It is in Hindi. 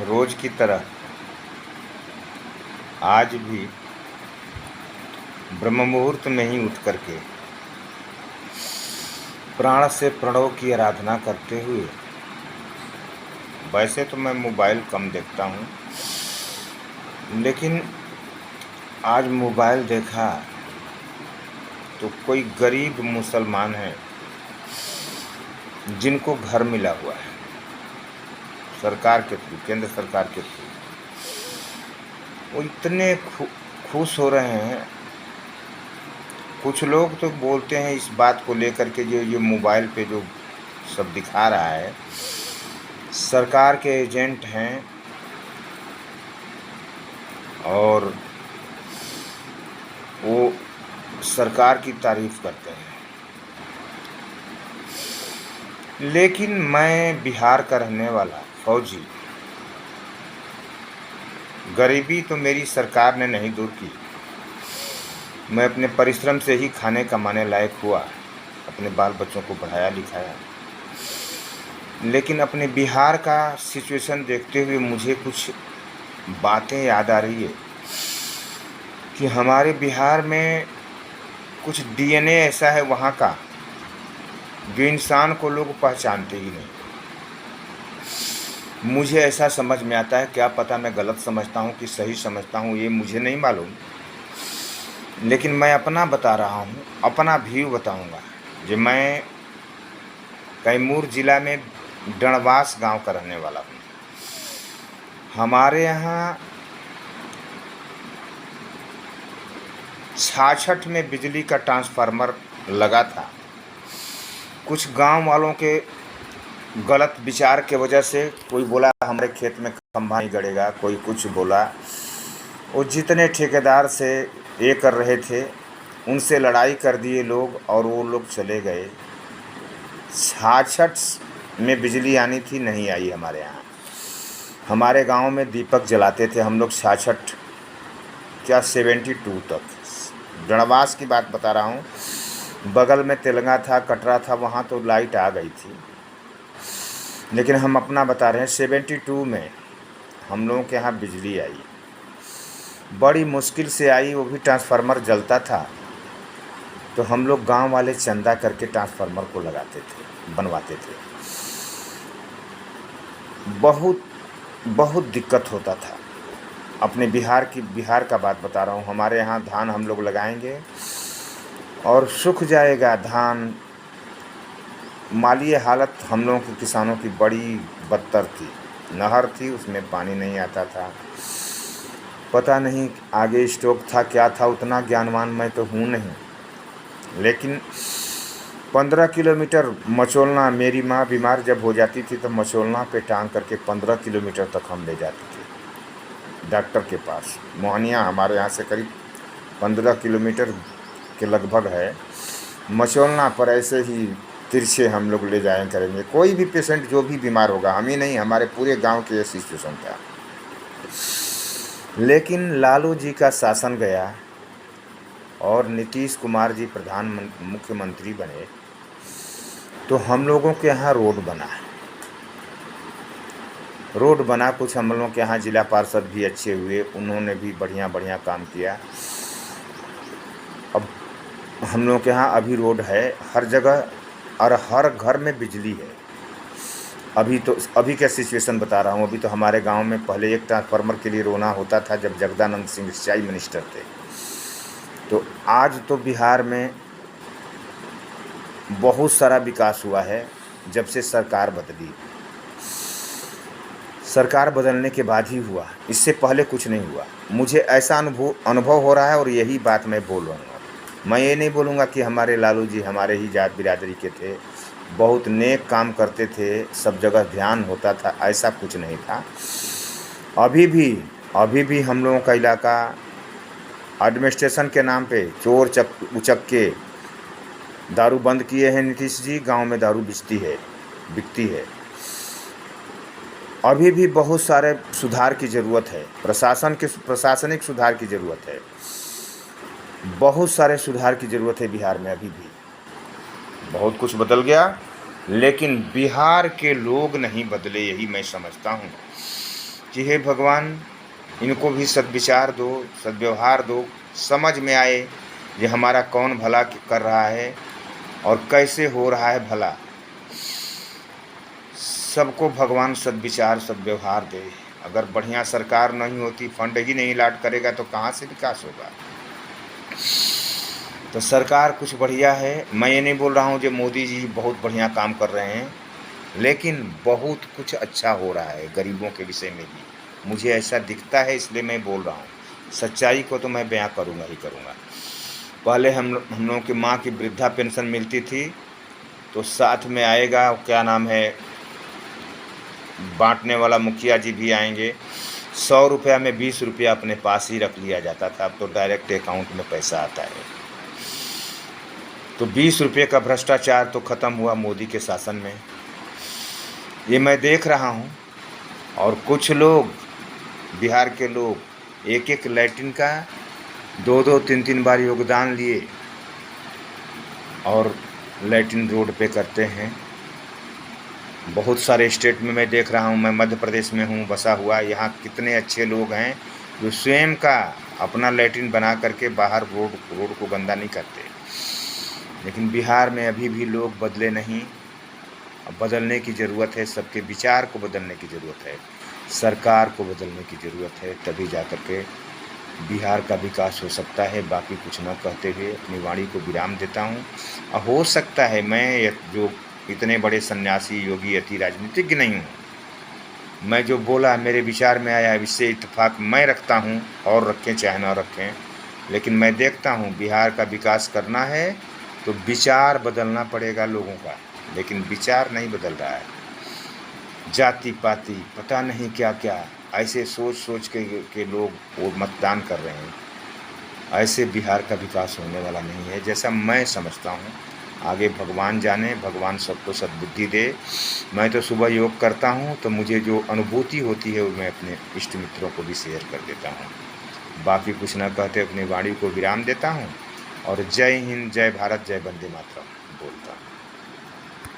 रोज की तरह आज भी ब्रह्म मुहूर्त में ही उठ करके प्राण से प्रणव की आराधना करते हुए, वैसे तो मैं मोबाइल कम देखता हूँ, लेकिन आज मोबाइल देखा तो कोई गरीब मुसलमान है जिनको घर मिला हुआ है सरकार के थ्रू, केंद्र सरकार के थ्रू। वो इतने खुश हो रहे हैं। कुछ लोग तो बोलते हैं इस बात को लेकर के, जो ये मोबाइल पे जो सब दिखा रहा है, सरकार के एजेंट हैं और वो सरकार की तारीफ करते हैं। लेकिन मैं बिहार का रहने वाला फौजी, गरीबी तो मेरी सरकार ने नहीं दूर की। मैं अपने परिश्रम से ही खाने कमाने लायक हुआ, अपने बाल बच्चों को पढ़ाया लिखाया। लेकिन अपने बिहार का सिचुएशन देखते हुए मुझे कुछ बातें याद आ रही है कि हमारे बिहार में कुछ डीएनए ऐसा है वहाँ का, जो इंसान को लोग पहचानते ही नहीं। मुझे ऐसा समझ में आता है, क्या पता मैं गलत समझता हूँ कि सही समझता हूँ, ये मुझे नहीं मालूम, लेकिन मैं अपना बता रहा हूँ, अपना व्यू बताऊँगा। जो मैं कैमूर ज़िला में डणवास गांव का रहने वाला हूँ। हमारे यहाँ 66 में बिजली का ट्रांसफार्मर लगा था। कुछ गांव वालों के गलत विचार के वजह से, कोई बोला हमारे खेत में खंभा नहीं गड़ेगा, कोई कुछ बोला। वो जितने ठेकेदार से ये कर रहे थे उनसे लड़ाई कर दिए लोग और वो लोग चले गए। 66 में बिजली आनी थी, नहीं आई हमारे यहाँ। हमारे गांव में दीपक जलाते थे हम लोग 66 क्या 72 तक। डणवास की बात बता रहा हूँ, बगल में तेलंगा था, कटरा था, वहाँ तो लाइट आ गई थी। लेकिन हम अपना बता रहे हैं, 72 में हम लोगों के यहाँ बिजली आई, बड़ी मुश्किल से आई, वो भी ट्रांसफार्मर जलता था। तो हम लोग गांव वाले चंदा करके ट्रांसफार्मर को लगाते थे, बनवाते थे। बहुत दिक्कत होता था। अपने बिहार का बात बता रहा हूँ। हमारे यहाँ धान हम लोग लगाएंगे और सूख जाएगा धान। माली हालत हम लोगों के किसानों की बड़ी बदतर थी। नहर थी, उसमें पानी नहीं आता था। पता नहीं आगे स्टॉक था क्या था, उतना ज्ञानवान मैं तो हूँ नहीं। लेकिन 15 किलोमीटर मचोलना, मेरी माँ बीमार जब हो जाती थी तो मचोलना पे टांग करके 15 किलोमीटर तक हम ले जाते थे डॉक्टर के पास। मोहनिया हमारे यहाँ से करीब 15 किलोमीटर के लगभग है। मचोलना पर ऐसे ही तिरछे हम लोग ले जाएँ करेंगे। कोई भी पेशेंट जो भी बीमार होगा, हम ही नहीं, हमारे पूरे गांव के ये सिचुएशन था। लेकिन लालू जी का शासन गया और नीतीश कुमार जी मुख्यमंत्री बने, तो हम लोगों के यहाँ रोड बना। कुछ हम लोगों के यहाँ जिला पार्षद भी अच्छे हुए, उन्होंने भी बढ़िया काम किया। अब हम लोगों के यहाँ अभी रोड है हर जगह और हर घर में बिजली है। अभी क्या सिचुएशन बता रहा हूँ। अभी तो हमारे गांव में पहले एक ट्रांसफार्मर के लिए रोना होता था जब जगदानंद सिंह सिंचाई मिनिस्टर थे। तो आज तो बिहार में बहुत सारा विकास हुआ है जब से सरकार बदली। सरकार बदलने के बाद ही हुआ, इससे पहले कुछ नहीं हुआ। मुझे ऐसा अनुभव हो रहा है और यही बात मैं बोल रहा हूँ। मैं ये नहीं बोलूँगा कि हमारे लालू जी हमारे ही जात बिरादरी के थे, बहुत नेक काम करते थे, सब जगह ध्यान होता था, ऐसा कुछ नहीं था। अभी भी हम लोगों का इलाका एडमिनिस्ट्रेशन के नाम पे चोर उचक्के दारू बंद किए हैं नीतीश जी। गांव में दारू बिकती है। अभी भी बहुत सारे सुधार की ज़रूरत है। प्रशासनिक सुधार की ज़रूरत है। बहुत सारे सुधार की ज़रूरत है बिहार में। अभी भी बहुत कुछ बदल गया, लेकिन बिहार के लोग नहीं बदले, यही मैं समझता हूँ। कि हे भगवान, इनको भी सद्विचार दो, सद्व्यवहार दो, समझ में आए ये हमारा कौन भला कर रहा है और कैसे हो रहा है भला। सबको भगवान सद्विचार सद्व्यवहार दे। अगर बढ़िया सरकार नहीं होती, फंड ही नहीं अलॉट करेगा तो कहाँ से विकास होगा। तो सरकार कुछ बढ़िया है। मैं ये नहीं बोल रहा हूँ जो मोदी जी बहुत बढ़िया काम कर रहे हैं, लेकिन बहुत कुछ अच्छा हो रहा है गरीबों के विषय में भी। मुझे ऐसा दिखता है, इसलिए मैं बोल रहा हूँ। सच्चाई को तो मैं बयां करूँगा ही करूँगा। पहले हम लोगों की माँ की वृद्धा पेंशन मिलती थी, तो साथ में आएगा, क्या नाम है, बांटने वाला मुखिया जी भी आएंगे। 100 रुपया में 20 रुपया अपने पास ही रख लिया जाता था। अब तो डायरेक्ट अकाउंट में पैसा आता है। तो 20 रुपये का भ्रष्टाचार तो ख़त्म हुआ मोदी के शासन में, ये मैं देख रहा हूँ। और कुछ लोग, बिहार के लोग, एक एक लैट्रिन का 2-2 3-3 बार योगदान लिए और लैट्रिन रोड पे करते हैं। बहुत सारे स्टेट में मैं देख रहा हूँ। मैं मध्य प्रदेश में हूँ बसा हुआ। यहाँ कितने अच्छे लोग हैं जो स्वयं का अपना लैट्रिन बना करके बाहर रोड को गंदा नहीं करते। लेकिन बिहार में अभी भी लोग बदले नहीं। अब बदलने की ज़रूरत है। सबके विचार को बदलने की ज़रूरत है, सरकार को बदलने की ज़रूरत है, तभी जा कर के बिहार का विकास हो सकता है। बाकी कुछ न कहते हुए अपनी वाणी को विराम देता हूँ। हो सकता है मैं जो इतने बड़े सन्यासी योगी अति राजनीतिज्ञ नहीं हूँ। मैं जो बोला मेरे विचार में आया, इससे इत्तेफाक मैं रखता हूँ, और रखें चाहे ना रखें। लेकिन मैं देखता हूँ बिहार का विकास करना है तो विचार बदलना पड़ेगा लोगों का, लेकिन विचार नहीं बदल रहा है। जाति पाति पता नहीं क्या क्या ऐसे सोच के लोग वो मतदान कर रहे हैं। ऐसे बिहार का विकास होने वाला नहीं है, जैसा मैं समझता हूँ। आगे भगवान जाने, भगवान सबको सद्बुद्धि दे। मैं तो सुबह योग करता हूँ तो मुझे जो अनुभूति होती है वो मैं अपने इष्ट मित्रों को भी शेयर कर देता हूँ। बाकी कुछ न कहते अपनी वाणी को विराम देता हूँ। और जय हिंद, जय भारत, जय वंदे मातरम।